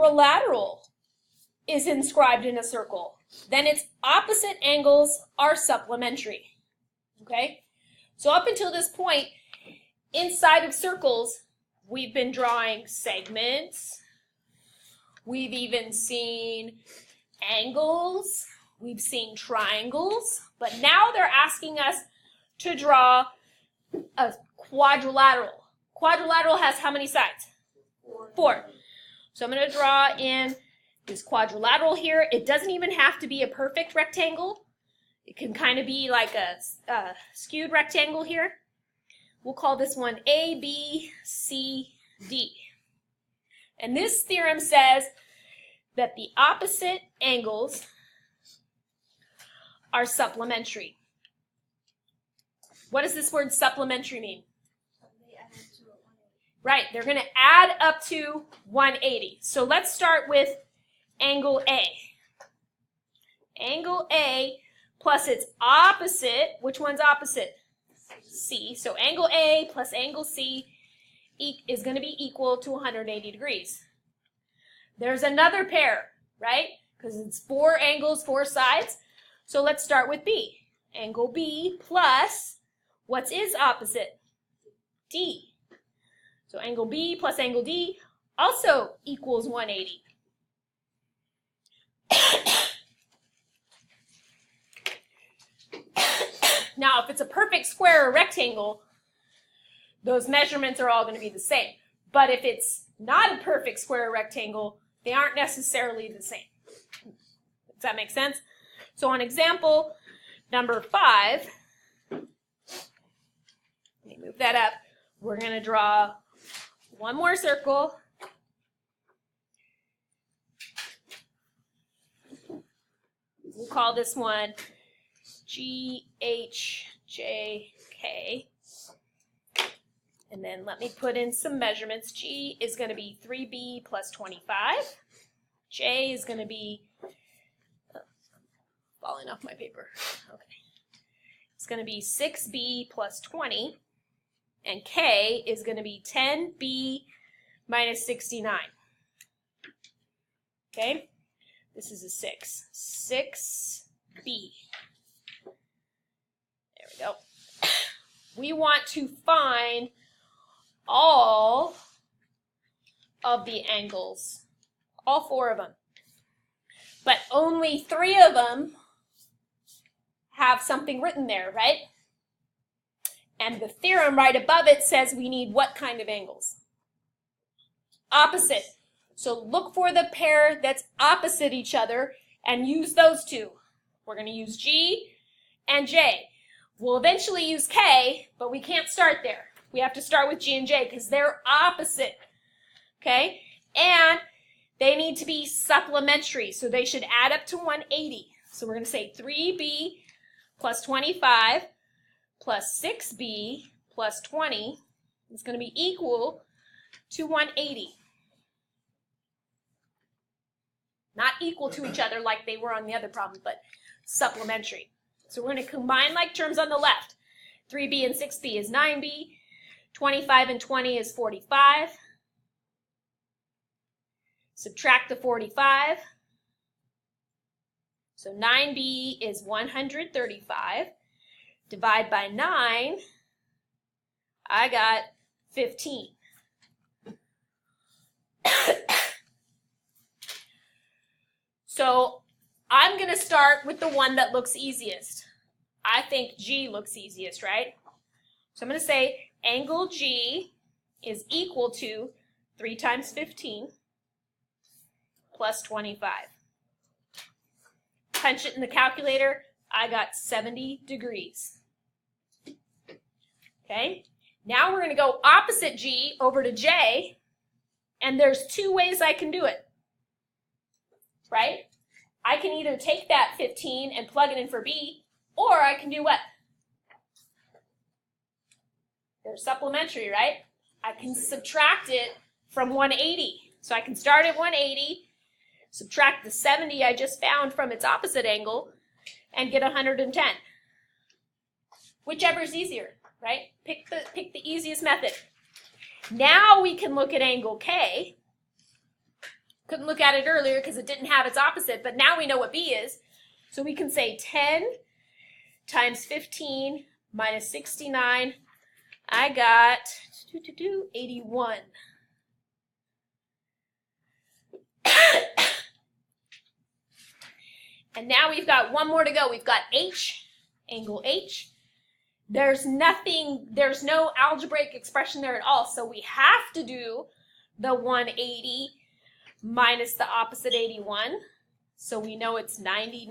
quadrilateral is inscribed in a circle, then its opposite angles are supplementary. Okay? So up until this point, inside of circles, we've been drawing segments. We've even seen angles. We've seen triangles. But now they're asking us to draw a quadrilateral. Quadrilateral has how many sides? 4. So I'm going to draw in this quadrilateral here. It doesn't even have to be a perfect rectangle. It can kind of be like a skewed rectangle here. We'll call this one A, B, C, D. And this theorem says that the opposite angles are supplementary. What does this word supplementary mean? Right, they're going to add up to 180. So let's start with angle A. Angle A plus its opposite, which one's opposite? C. So angle A plus angle C is going to be equal to 180 degrees. There's another pair, right? Because it's 4 angles, 4 sides. So let's start with B. Angle B plus, what's its opposite? D. So angle B plus angle D also equals 180. Now, if it's a perfect square or rectangle, those measurements are all going to be the same. But if it's not a perfect square or rectangle, they aren't necessarily the same. Does that make sense? So on example number 5, let me move that up. We're going to draw one more circle. We'll call this one G, H, J, K. And then let me put in some measurements. G is going to be 3B plus 25. J is going to be, falling off my paper. Okay. It's going to be 6B plus 20. And K is going to be 10B minus 69. Okay? This is a 6. 6B. There we go. We want to find all of the angles, all 4 of them. But only 3 of them have something written there, right? And the theorem right above it says we need what kind of angles? Opposite. So look for the pair that's opposite each other and use those 2. We're going to use G and J. We'll eventually use K, but we can't start there. We have to start with G and J because they're opposite. Okay? And they need to be supplementary, so they should add up to 180. So we're going to say 3B plus 25 plus 6B plus 20 is going to be equal to 180. Not equal to each other like they were on the other problem, but supplementary. So we're going to combine like terms on the left. 3B and 6B is 9B. 25 and 20 is 45. Subtract the 45. So 9B is 135. Divide by 9, I got 15. So I'm going to start with the one that looks easiest. I think G looks easiest, right? So I'm going to say angle G is equal to 3 times 15 plus 25. Punch it in the calculator. I got 70 degrees. Okay, now we're going to go opposite G over to J, and there's 2 ways I can do it, right? I can either take that 15 and plug it in for B, or I can do what? They're supplementary, right? I can subtract it from 180. So I can start at 180, subtract the 70 I just found from its opposite angle, and get 110. Whichever is easier, right? Pick the easiest method. Now we can look at angle K, Couldn't look at it earlier because it didn't have its opposite, but now we know what b is. So we can say 10 times 15 minus 69. I got 81. And now we've got one more to go. We've got h, angle h. There's no algebraic expression there at all, so we have to do the 180 minus the opposite 81. So we know it's 99.